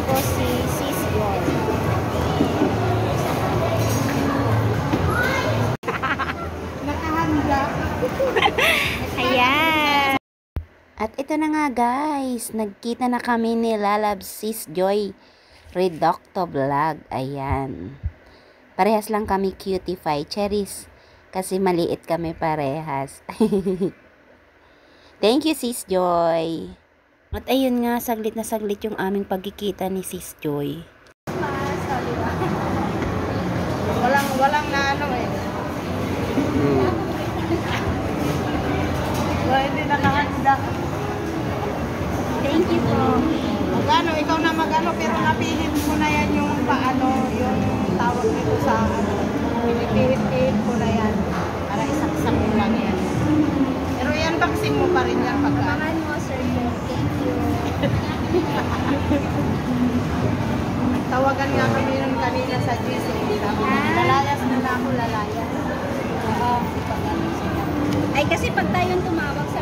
ko si Sis Joy. Nakahanda. Ayan. At ito na nga guys, nagkita na kami ni Lalab Sis Joy Reducto Vlog. Ayan. Parehas lang kami cutify cherries. Kasi maliit kami parehas. Thank you Sis Joy. At ayun nga, saglit na saglit yung aming pagkikita ni Sis Joy. Walang na ano eh. Hindi nakahanda. Thank you po. Magano, ikaw na magano, pero napihit mo na yan yung paano, yung tawag nito sa ano. Pinipihit ko na yan. Para isaksak mo lang yan. Pero yan, vaccine mo pa rin yan pagka. Makan mo, Sir Joy. Thank you. Tawagan nga kami nun kanina sa GC. Lalayas na ako, lalayas. Oo, pag-ano sila. Ay, kasi pag tayong tumawag sa...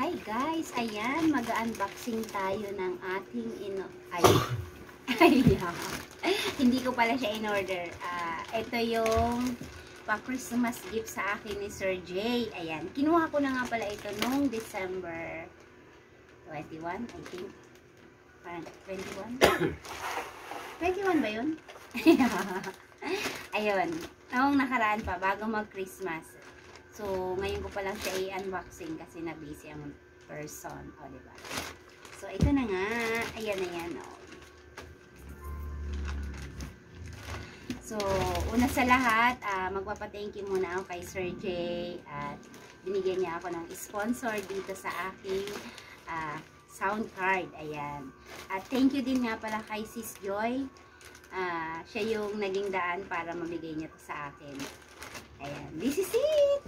Hi guys, ayan, mag-unboxing tayo ng ating hindi ko pala siya in-order. Ito yung pa-Christmas gift sa akin ni Sir J. Ayan, kinuha ko na nga pala ito noong December 21, I think. Parang 21? 21 ba yun? Ayun, noong nakaraan pa, bago mag-Christmas. So, ngayon ko pa lang siya i-unboxing kasi na-busy ang person. O, diba? So, ito na nga. Ayan na yan, o. So, una sa lahat, magpapa-thank you muna ako kay Sir J. At binigyan niya ako ng sponsor dito sa aking sound card. Ayan. At thank you din nga pala kay Sis Joy. Siya yung naging daan para mamigay niya to sa akin. Ayan. This is it!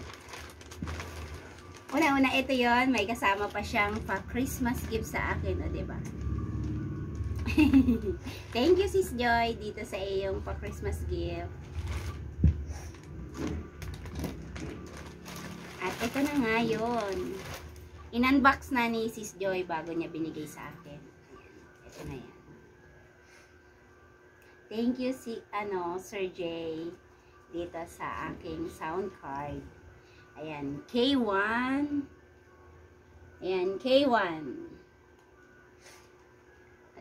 Una-una, ito yon, may kasama pa siyang pa-Christmas gift sa akin, o, diba? Thank you, Sis Joy, dito sa iyong pa-Christmas gift. At ito na nga yun. In-unbox na ni Sis Joy bago niya binigay sa akin. Ayan. Ito na yan. Thank you, Sir J, dito sa aking sound card. Ayan, K1. Ayan, K1.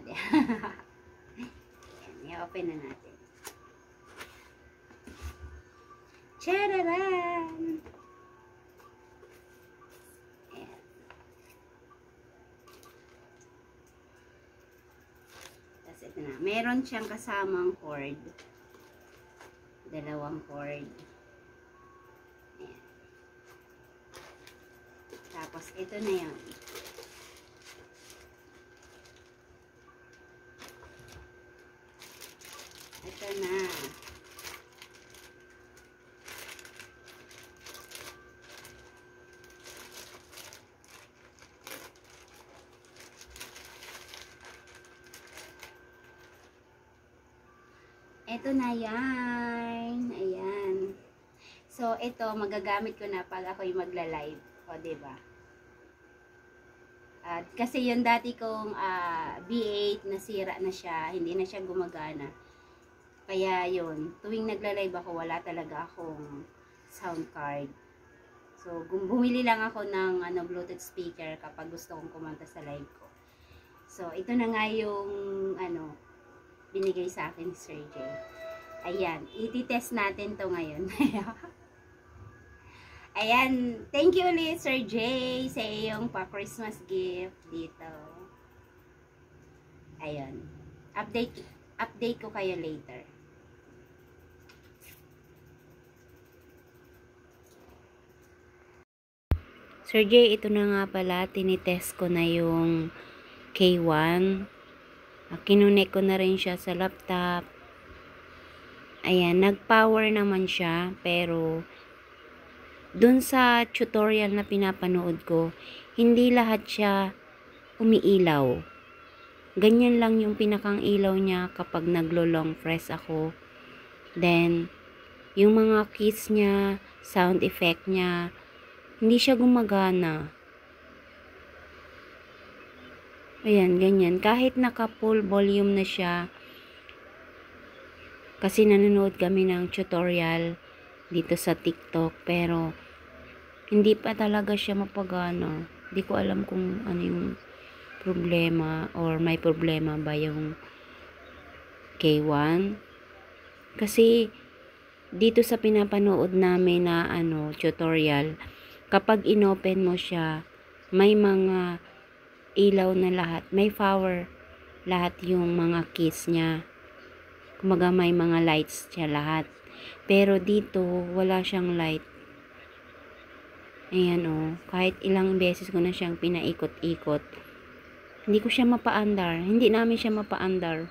Ayan, i-open na natin. Tchararan! Ayan. Tapos ito na. Meron siyang kasamang cord. Dalawang cord. Tapos, ito na yan. Ito na. Ito na yan. Ayan. So, ito, magagamit ko na pag ako'y magla-live. O, diba? Kasi yung dati kong B8 nasira na siya, hindi na siya gumagana. Kaya yun, tuwing nagla-live ako, wala talaga akong sound card. So, bumili lang ako ng Bluetooth speaker kapag gusto kong kumanta sa live ko. So, ito na nga yung binigay sa akin ni Sir J. Ayan, iti-test natin to ngayon. Ayan, thank you ulit Sir J sa iyong pa-Christmas gift dito. Ayan, update ko kayo later. Sir J, ito na nga pala, tinitest ko na yung K1. Kinunik ko na rin siya sa laptop. Ayan, nag-power naman siya, pero dun sa tutorial na pinapanood ko, hindi lahat siya umiilaw. Ganyan lang yung pinakang ilaw niya kapag naglo-long press ako. Then, yung mga keys niya, sound effect niya, hindi siya gumagana. Ayan, ganyan. Kahit naka full volume na siya, kasi nanonood kami ng tutorial dito sa TikTok, pero hindi pa talaga siya mapagana. Hindi ko alam kung ano yung problema or may problema ba yung K1. Kasi dito sa pinapanood namin na tutorial, kapag inopen mo siya, may mga ilaw na lahat, may power lahat yung mga keys niya. Kumaga may mga lights siya lahat. Pero dito wala siyang light. Ayan kahit ilang beses ko na siyang pinaikot-ikot, hindi ko siya mapaandar. Hindi namin siya mapaandar.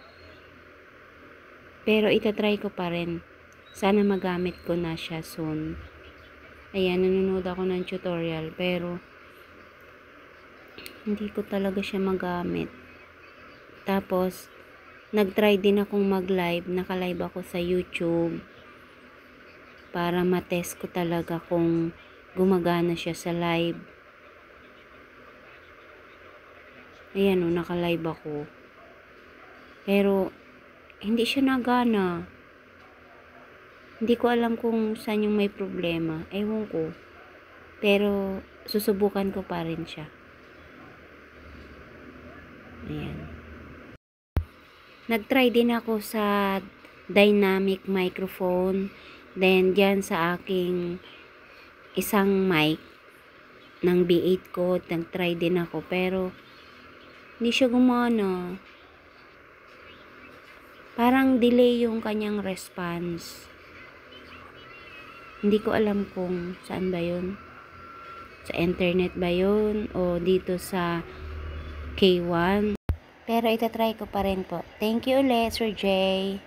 Pero itatry ko pa rin. Sana magamit ko na siya soon. Ayan, nanonood ako ng tutorial, pero hindi ko talaga siya magamit. Tapos, nag-try din akong mag-live. Naka-live ako sa YouTube para matest ko talaga kung gumagana siya sa live. Ayan naka-live ako. Pero, hindi siya nagana. Hindi ko alam kung saan yung may problema. Ewan ko. Pero, susubukan ko pa rin siya. Ayan. Nag-try din ako sa dynamic microphone. Then, dyan sa aking isang mic ng B8 ko, nag-try din ako. Pero, hindi siya gumana. Parang delay yung kanyang response. Hindi ko alam kung saan ba yun. Sa internet ba yun? O dito sa K1? Pero itatry ko pa rin po. Thank you ulit, Sir Jay.